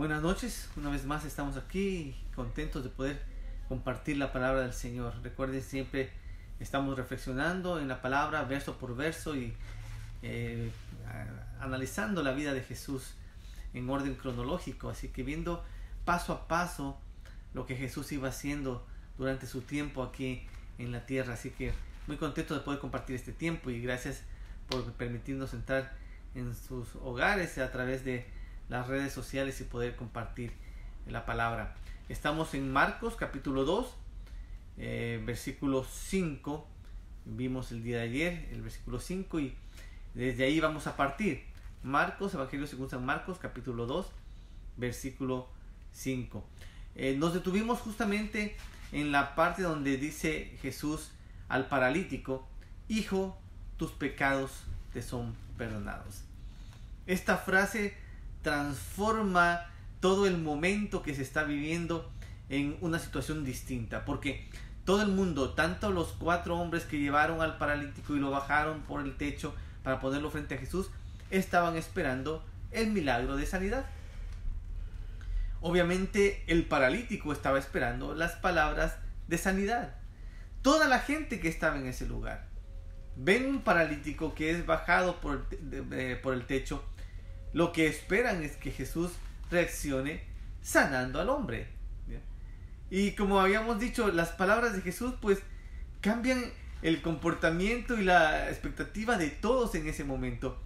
Buenas noches, una vez más estamos aquí contentos de poder compartir la palabra del Señor. Recuerden, siempre estamos reflexionando en la palabra verso por verso y analizando la vida de Jesús en orden cronológico, así que viendo paso a paso lo que Jesús iba haciendo durante su tiempo aquí en la tierra. Así que muy contento de poder compartir este tiempo y gracias por permitirnos entrar en sus hogares a través de las redes sociales y poder compartir la palabra. Estamos en Marcos capítulo 2, versículo 5. Vimos el día de ayer el versículo 5 y desde ahí vamos a partir. Marcos, Evangelio según San Marcos capítulo 2, versículo 5. Nos detuvimos justamente en la parte donde dice Jesús al paralítico: hijo, tus pecados te son perdonados. Esta frase transforma todo el momento que se está viviendo en una situación distinta, porque todo el mundo, tanto los 4 hombres que llevaron al paralítico y lo bajaron por el techo para ponerlo frente a Jesús, estaban esperando el milagro de sanidad. Obviamente el paralítico estaba esperando las palabras de sanidad. Toda la gente que estaba en ese lugar ven un paralítico que es bajado por el techo. Lo que esperan es que Jesús reaccione sanando al hombre. Y como habíamos dicho, las palabras de Jesús pues cambian el comportamiento y la expectativa de todos en ese momento.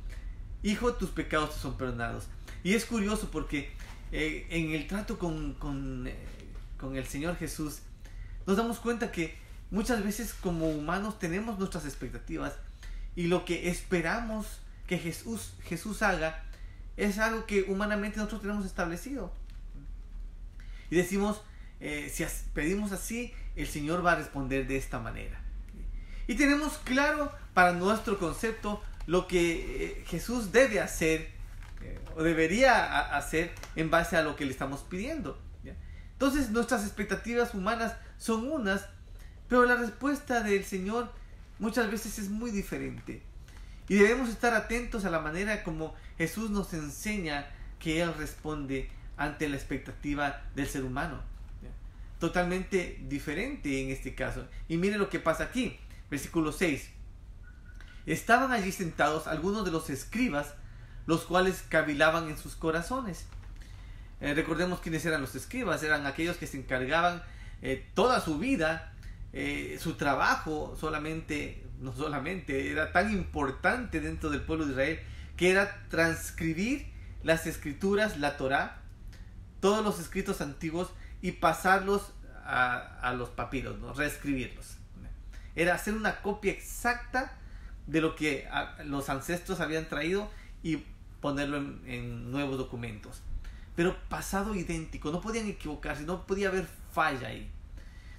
Hijo, tus pecados te son perdonados. Y es curioso porque en el trato con el Señor Jesús nos damos cuenta que muchas veces como humanos tenemos nuestras expectativas y lo que esperamos que Jesús haga es algo que humanamente nosotros tenemos establecido. Y decimos, si pedimos así, el Señor va a responder de esta manera. Y tenemos claro para nuestro concepto lo que Jesús debe hacer o debería hacer en base a lo que le estamos pidiendo. Entonces nuestras expectativas humanas son unas, pero la respuesta del Señor muchas veces es muy diferente. Y debemos estar atentos a la manera como Jesús nos enseña que Él responde ante la expectativa del ser humano. Totalmente diferente en este caso. Y mire lo que pasa aquí. Versículo 6. Estaban allí sentados algunos de los escribas, los cuales cavilaban en sus corazones. Recordemos quiénes eran los escribas. Eran aquellos que se encargaban toda su vida. Su trabajo no solamente era tan importante dentro del pueblo de Israel, que era transcribir las escrituras, la Torá, todos los escritos antiguos y pasarlos a los papiros, ¿no? Reescribirlos. Era hacer una copia exacta de lo que los ancestros habían traído y ponerlo en nuevos documentos. Pero pasado idéntico, no podían equivocarse, no podía haber falla ahí.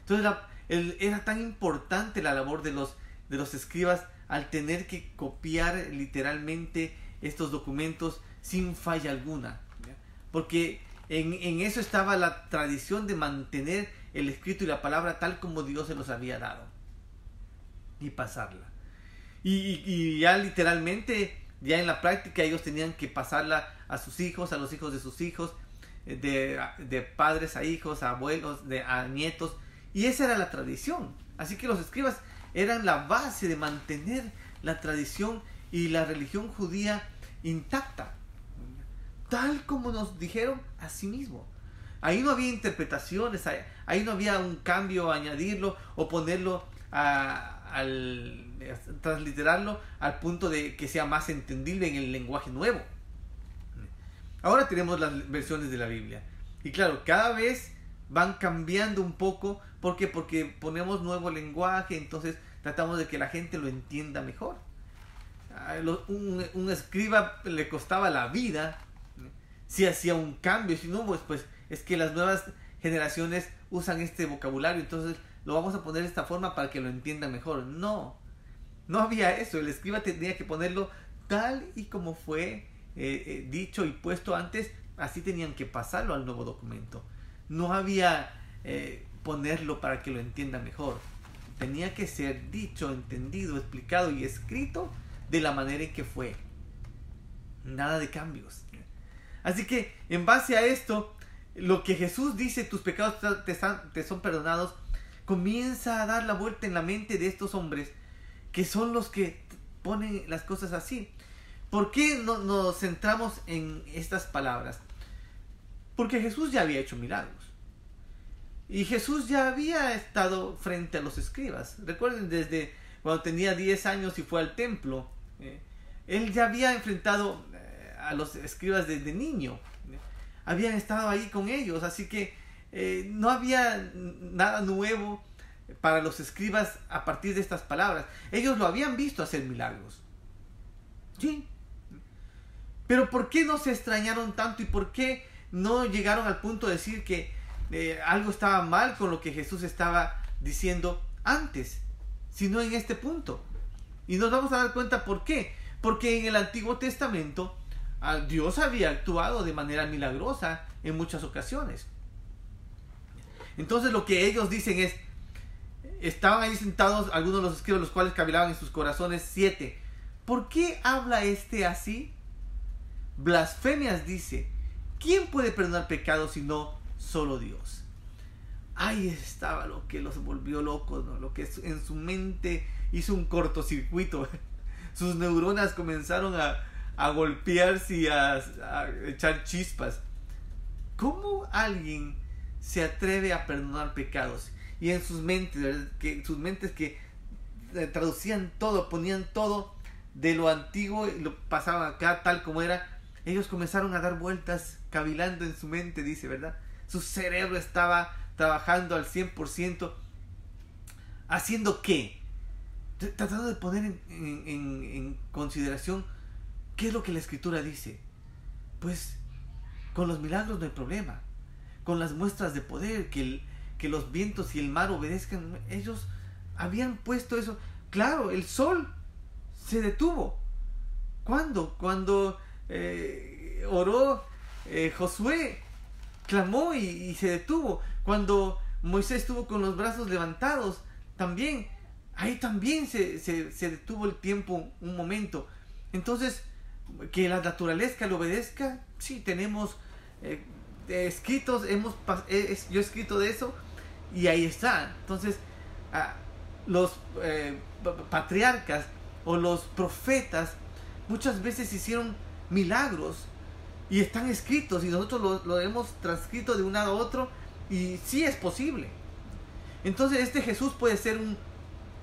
Entonces era tan importante la labor de los escribas al tener que copiar literalmente estos documentos sin falla alguna, porque en eso estaba la tradición de mantener el escrito y la palabra tal como Dios se los había dado y pasarla. Y ya literalmente, ya en la práctica, ellos tenían que pasarla a sus hijos, a los hijos de sus hijos, de padres a hijos, a abuelos, a nietos. Y esa era la tradición. Así que los escribas eran la base de mantener la tradición y la religión judía intacta, tal como nos dijeron a sí mismo. Ahí no había interpretaciones, ahí no había un cambio, añadirlo o ponerlo, transliterarlo al punto de que sea más entendible en el lenguaje nuevo. Ahora tenemos las versiones de la Biblia. Y claro, cada vez van cambiando un poco. ¿Por qué? Porque ponemos nuevo lenguaje, entonces tratamos de que la gente lo entienda mejor. Un escriba le costaba la vida si hacía un cambio. Si no, pues es que las nuevas generaciones usan este vocabulario, entonces lo vamos a poner de esta forma para que lo entiendan mejor. No había eso. El escriba tenía que ponerlo tal y como fue dicho y puesto antes. Así tenían que pasarlo al nuevo documento. No había ponerlo para que lo entiendan mejor. Tenía que ser dicho, entendido, explicado y escrito de la manera en que fue. Nada de cambios. Así que en base a esto, lo que Jesús dice, tus pecados te son perdonados, comienza a dar la vuelta en la mente de estos hombres, que son los que ponen las cosas así. ¿Por qué no nos centramos en estas palabras? Porque Jesús ya había hecho milagros. Y Jesús ya había estado frente a los escribas. Recuerden, desde cuando tenía 10 años y fue al templo, él ya había enfrentado a los escribas desde niño. Habían estado ahí con ellos, así que no había nada nuevo para los escribas a partir de estas palabras. Ellos lo habían visto hacer milagros. Sí. Pero ¿por qué no se extrañaron tanto y por qué no llegaron al punto de decir que algo estaba mal con lo que Jesús estaba diciendo antes, sino en este punto? Y nos vamos a dar cuenta por qué. Porque en el Antiguo Testamento Dios había actuado de manera milagrosa en muchas ocasiones. Entonces lo que ellos dicen es, estaban ahí sentados algunos de los escribas, los cuales cavilaban en sus corazones 7. ¿Por qué habla este así? Blasfemias dice. ¿Quién puede perdonar pecados sino solo Dios? Ahí estaba lo que los volvió locos, ¿no? Lo que en su mente hizo un cortocircuito. Sus neuronas comenzaron a golpearse y a echar chispas. ¿Cómo alguien se atreve a perdonar pecados? Y en sus mentes, que traducían todo, ponían todo de lo antiguo y lo pasaban acá tal como era, ellos comenzaron a dar vueltas cavilando en su mente, dice, ¿verdad? Su cerebro estaba trabajando al 100%. ¿Haciendo qué? Tratando de poner en consideración qué es lo que la Escritura dice. Pues con los milagros no hay problema. Con las muestras de poder, que los vientos y el mar obedezcan. Ellos habían puesto eso. Claro, el sol se detuvo. ¿Cuándo? Cuando oró Josué, clamó y se detuvo. Cuando Moisés estuvo con los brazos levantados, también, ahí también se detuvo el tiempo un momento. Entonces, que la naturaleza le obedezca, sí, tenemos escritos, yo he escrito de eso, y ahí está. Entonces, los patriarcas o los profetas muchas veces hicieron milagros y están escritos y nosotros lo hemos transcrito de un lado a otro y sí es posible. Entonces este Jesús puede ser un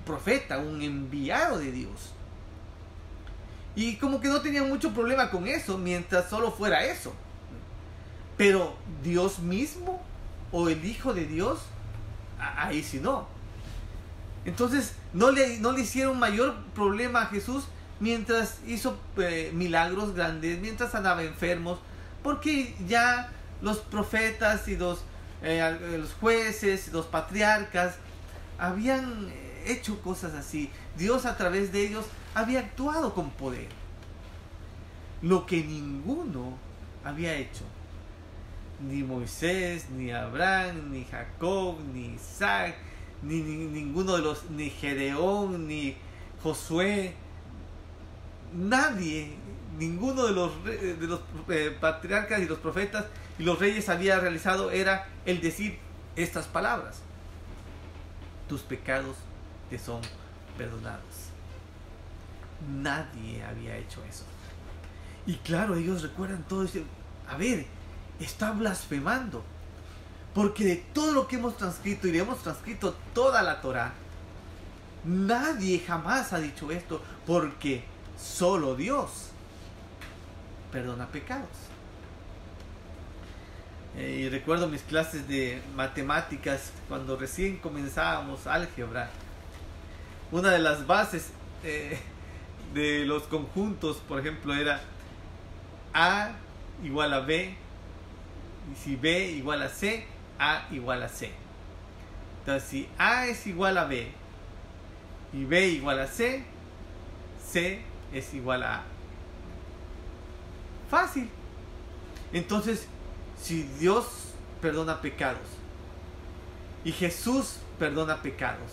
profeta, un enviado de Dios, y como que no tenían mucho problema con eso mientras solo fuera eso. Pero Dios mismo o el Hijo de Dios, ahí sí no. Entonces no le hicieron mayor problema a Jesús mientras hizo milagros grandes, mientras sanaba enfermos, porque ya los profetas y los jueces, los patriarcas habían hecho cosas así. Dios a través de ellos había actuado con poder, lo que ninguno había hecho. Ni Moisés, ni Abraham, ni Jacob, ni Isaac, ni ninguno de los, ni Gedeón, ni Josué. Nadie, ninguno de los patriarcas y los profetas y los reyes había realizado era el decir estas palabras: tus pecados te son perdonados. Nadie había hecho eso. Y claro, ellos recuerdan todo y dicen, a ver, está blasfemando, porque de todo lo que hemos transcrito, y le hemos transcrito toda la Torá, nadie jamás ha dicho esto, porque solo Dios perdona pecados. Y recuerdo mis clases de matemáticas cuando recién comenzábamos álgebra. Una de las bases de los conjuntos, por ejemplo, era A igual a B, y si B igual a C, A igual a C. Entonces, si A es igual a B y B igual a C, C es igual a A. Fácil. Entonces, si Dios perdona pecados y Jesús perdona pecados,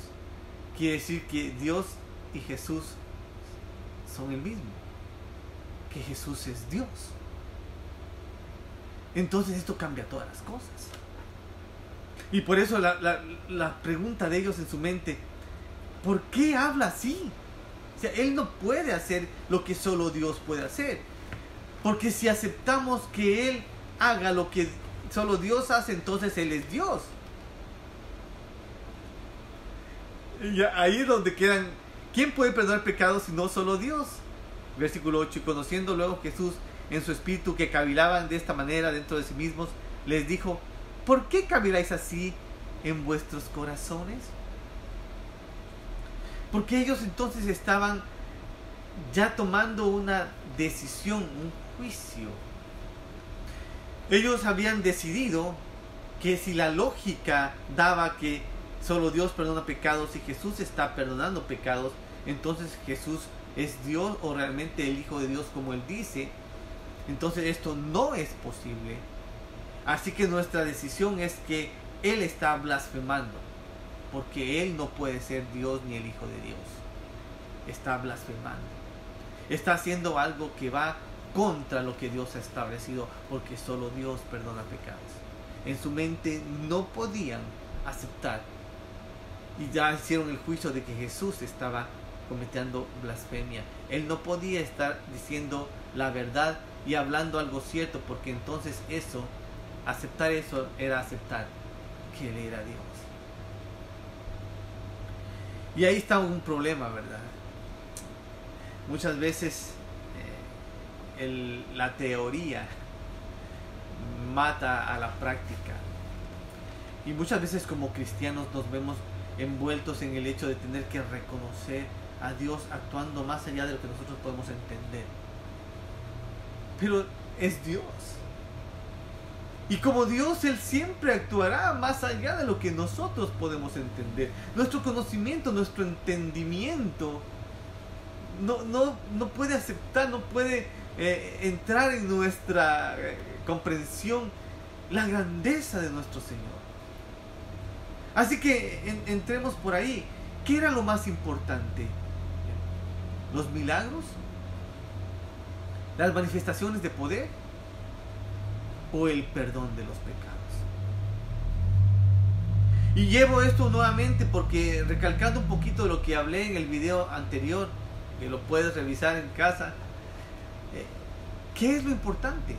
quiere decir que Dios y Jesús son el mismo, que Jesús es Dios. entonces esto cambia todas las cosas. Y por eso la pregunta de ellos en su mente, ¿por qué habla así? O sea, Él no puede hacer lo que solo Dios puede hacer. Porque si aceptamos que Él haga lo que solo Dios hace, entonces Él es Dios. Y ahí es donde quedan, ¿quién puede perdonar pecados si no solo Dios? Versículo 8, y conociendo luego Jesús en su espíritu que cavilaban de esta manera dentro de sí mismos, les dijo, ¿por qué caviláis así en vuestros corazones? Porque ellos entonces estaban ya tomando una decisión, un juicio. Ellos habían decidido que si la lógica daba que solo Dios perdona pecados y Jesús está perdonando pecados, entonces Jesús es Dios o realmente el Hijo de Dios como Él dice. Entonces esto no es posible. Así que nuestra decisión es que Él está blasfemando, porque Él no puede ser Dios ni el Hijo de Dios. Está blasfemando. Está haciendo algo que va contra lo que Dios ha establecido, porque solo Dios perdona pecados. En su mente no podían aceptar y ya hicieron el juicio de que Jesús estaba cometiendo blasfemia. Él no podía estar diciendo la verdad y hablando algo cierto, porque entonces eso, aceptar eso era aceptar que Él era Dios. Y ahí está un problema, ¿verdad? Muchas veces la teoría mata a la práctica. Y muchas veces como cristianos nos vemos envueltos en el hecho de tener que reconocer a Dios actuando más allá de lo que nosotros podemos entender. Pero es Dios. Y como Dios, Él siempre actuará más allá de lo que nosotros podemos entender. Nuestro conocimiento, nuestro entendimiento no puede aceptar, no puede entrar en nuestra comprensión la grandeza de nuestro Señor. Así que entremos por ahí. ¿Qué era lo más importante? ¿Los milagros? ¿Las manifestaciones de poder? ¿O el perdón de los pecados? Y llevo esto nuevamente porque, recalcando un poquito de lo que hablé en el video anterior, que lo puedes revisar en casa, ¿qué es lo importante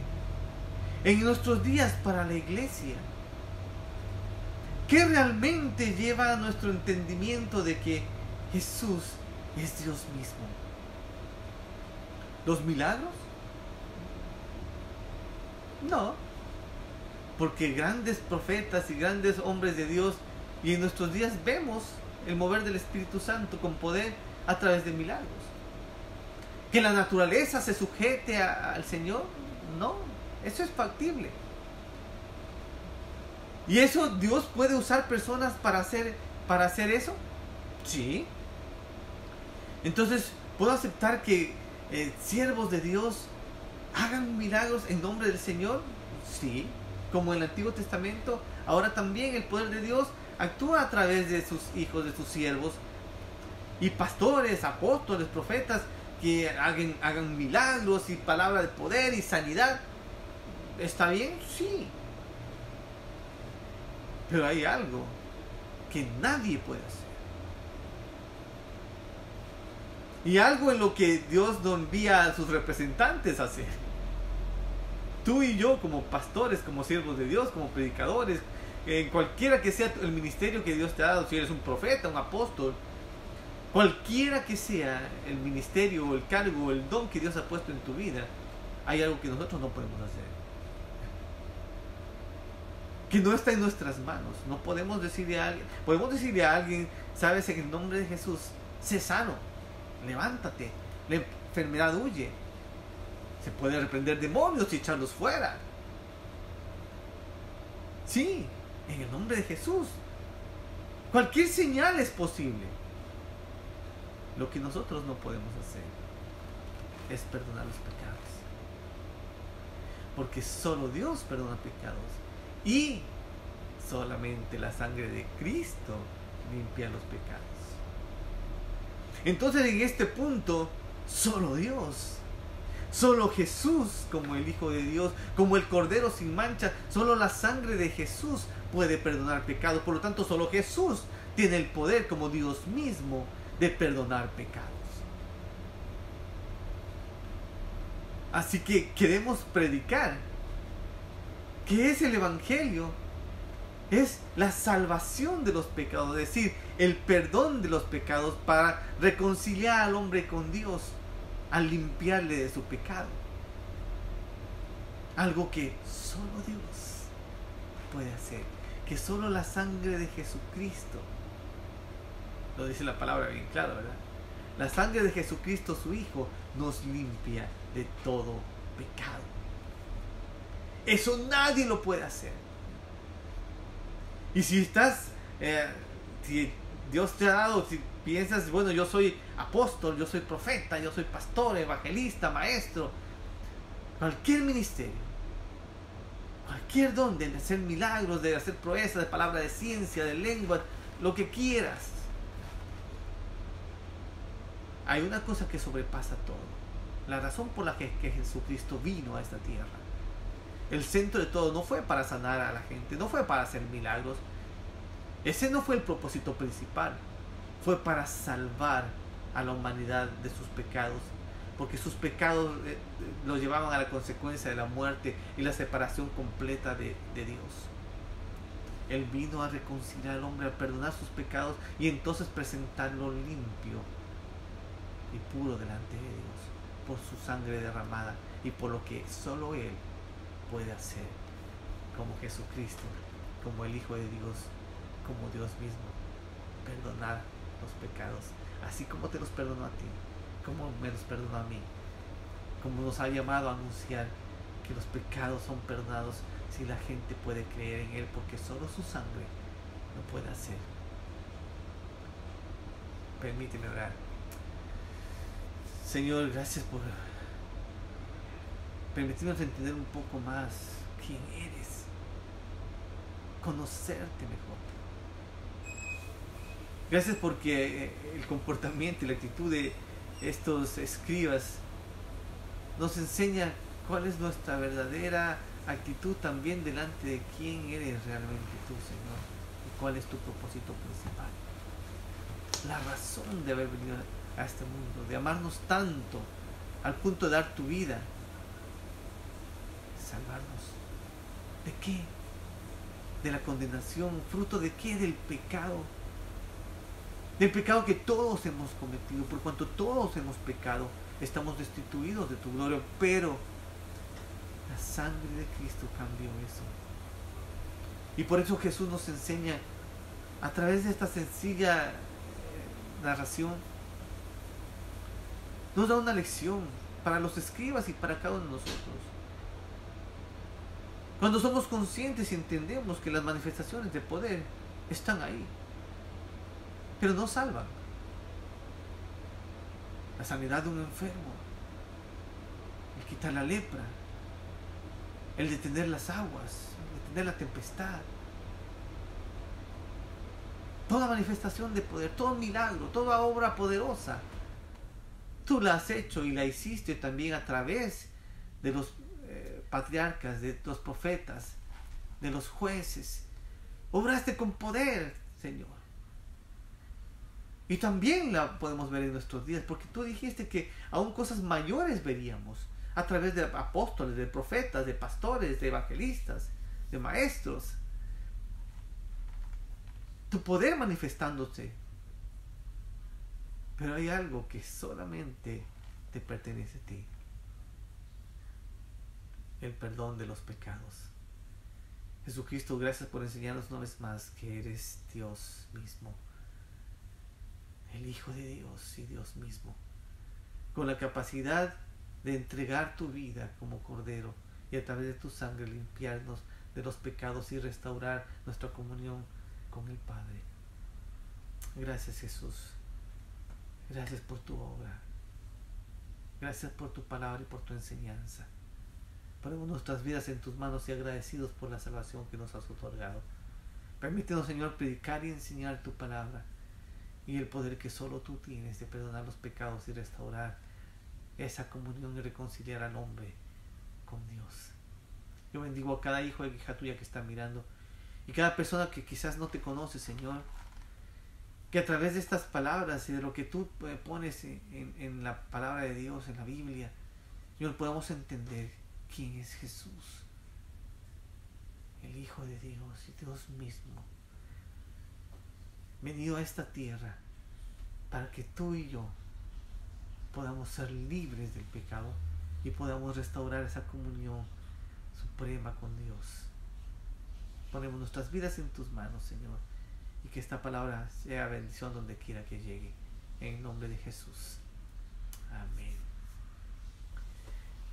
en nuestros días para la iglesia? ¿Qué realmente lleva a nuestro entendimiento de que Jesús es Dios mismo? ¿Los milagros? No, porque grandes profetas y grandes hombres de Dios, y en nuestros días vemos el mover del Espíritu Santo con poder a través de milagros. ¿Que la naturaleza se sujete al Señor? No, eso es factible. ¿Y eso Dios puede usar personas para hacer eso? Sí. Entonces, ¿puedo aceptar que siervos de Dios hagan milagros en nombre del Señor? Sí. Como en el Antiguo Testamento, ahora también el poder de Dios actúa a través de sus hijos, de sus siervos, y pastores, apóstoles, profetas, que hagan milagros y palabra de poder y sanidad. ¿Está bien? Sí. Pero hay algo que nadie puede hacer. Y algo en lo que Dios no envía a sus representantes a hacer. Tú y yo como pastores, como siervos de Dios, como predicadores, cualquiera que sea el ministerio que Dios te ha dado, si eres un profeta, un apóstol, cualquiera que sea el ministerio o el cargo o el don que Dios ha puesto en tu vida, hay algo que nosotros no podemos hacer, que no está en nuestras manos. No podemos decirle a alguien, podemos decirle a alguien, sabes, en el nombre de Jesús, sé sano, levántate, la enfermedad huye. Se puede reprender demonios y echarlos fuera. Sí, en el nombre de Jesús. Cualquier señal es posible. Lo que nosotros no podemos hacer es perdonar los pecados. Porque solo Dios perdona pecados. Y solamente la sangre de Cristo limpia los pecados. Entonces, en este punto, solo Dios. Solo Jesús, como el Hijo de Dios, como el Cordero sin mancha, solo la sangre de Jesús puede perdonar pecados. Por lo tanto, solo Jesús tiene el poder como Dios mismo de perdonar pecados. Así que queremos predicar que es el Evangelio, es la salvación de los pecados, es decir, el perdón de los pecados para reconciliar al hombre con Dios, al limpiarle de su pecado. Algo que solo Dios puede hacer, que solo la sangre de Jesucristo, lo dice la palabra bien claro, ¿verdad? La sangre de Jesucristo, su Hijo, nos limpia de todo pecado. Eso nadie lo puede hacer. Y si estás, si Dios te ha dado, si piensas, bueno, yo soy apóstol, yo soy profeta, yo soy pastor, evangelista, maestro, cualquier ministerio, cualquier don de hacer milagros, de hacer proezas, de palabra de ciencia, de lengua, lo que quieras, hay una cosa que sobrepasa todo. La razón por la que Jesucristo vino a esta tierra, el centro de todo, no fue para sanar a la gente, no fue para hacer milagros. Ese no fue el propósito principal. Fue para salvar a la humanidad de sus pecados, porque sus pecados los llevaban a la consecuencia de la muerte y la separación completa de Dios. Él vino a reconciliar al hombre, a perdonar sus pecados y entonces presentarlo limpio y puro delante de Dios por su sangre derramada y por lo que solo Él puede hacer, como Jesucristo, como el Hijo de Dios, como Dios mismo, perdonar los pecados, así como te los perdonó a ti, como me los perdonó a mí, como nos ha llamado a anunciar que los pecados son perdonados si la gente puede creer en Él, porque solo su sangre lo puede hacer. Permíteme orar. Señor, gracias por permitirnos entender un poco más quién eres, conocerte mejor. Gracias porque el comportamiento y la actitud de estos escribas nos enseña cuál es nuestra verdadera actitud también delante de quién eres realmente tú, Señor, y cuál es tu propósito principal. La razón de haber venido a este mundo, de amarnos tanto al punto de dar tu vida, salvarnos. ¿De qué? De la condenación. ¿Fruto de qué? Del pecado. Del pecado que todos hemos cometido. Por cuanto todos hemos pecado, estamos destituidos de tu gloria. Pero la sangre de Cristo cambió eso. Y por eso Jesús nos enseña, a través de esta sencilla narración, nos da una lección para los escribas y para cada uno de nosotros. Cuando somos conscientes y entendemos que las manifestaciones de poder están ahí, pero no salvan. La sanidad de un enfermo, el quitar la lepra, el detener las aguas, el detener la tempestad, toda manifestación de poder, todo milagro, toda obra poderosa, tú la has hecho y la hiciste también a través de los patriarcas, de los profetas, de los jueces. Obraste con poder, Señor. Y también la podemos ver en nuestros días, porque tú dijiste que aún cosas mayores veríamos a través de apóstoles, de profetas, de pastores, de evangelistas, de maestros. Tu poder manifestándose. Pero hay algo que solamente te pertenece a ti: el perdón de los pecados. Jesucristo, gracias por enseñarnos una vez más que eres Dios mismo, el Hijo de Dios y Dios mismo, con la capacidad de entregar tu vida como Cordero y a través de tu sangre limpiarnos de los pecados y restaurar nuestra comunión con el Padre. Gracias, Jesús. Gracias por tu obra. Gracias por tu palabra y por tu enseñanza. Ponemos nuestras vidas en tus manos y agradecidos por la salvación que nos has otorgado. Permítenos, Señor, predicar y enseñar tu palabra y el poder que solo tú tienes de perdonar los pecados y restaurar esa comunión y reconciliar al hombre con Dios. Yo bendigo a cada hijo y hija tuya que está mirando, y cada persona que quizás no te conoce, Señor, que a través de estas palabras y de lo que tú pones en la palabra de Dios, en la Biblia, Señor, podamos entender quién es Jesús, el Hijo de Dios y Dios mismo, venido a esta tierra para que tú y yo podamos ser libres del pecado y podamos restaurar esa comunión suprema con Dios. Ponemos nuestras vidas en tus manos, Señor, y que esta palabra sea bendición donde quiera que llegue, en el nombre de Jesús. Amén.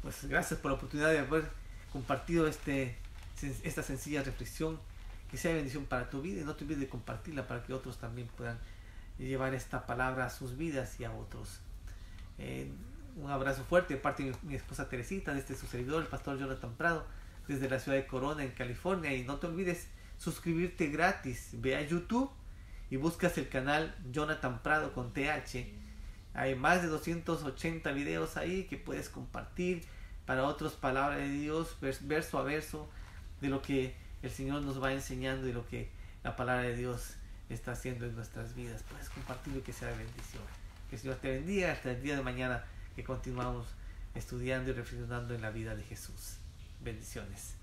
Pues gracias por la oportunidad de haber compartido esta sencilla reflexión. Que sea bendición para tu vida, y no te olvides de compartirla para que otros también puedan llevar esta palabra a sus vidas y a otros. Un abrazo fuerte de parte de mi esposa Teresita, de su servidor, el pastor Jonathan Prado, desde la ciudad de Corona, en California. Y no te olvides suscribirte gratis. Ve a YouTube y buscas el canal Jonathan Prado con TH. Hay más de 280 videos ahí que puedes compartir para otros, palabra de Dios, verso a verso, de lo que el Señor nos va enseñando y lo que la palabra de Dios está haciendo en nuestras vidas. Puedes compartirlo y que sea de bendición. Que el Señor te bendiga hasta el día de mañana, que continuamos estudiando y reflexionando en la vida de Jesús. Bendiciones.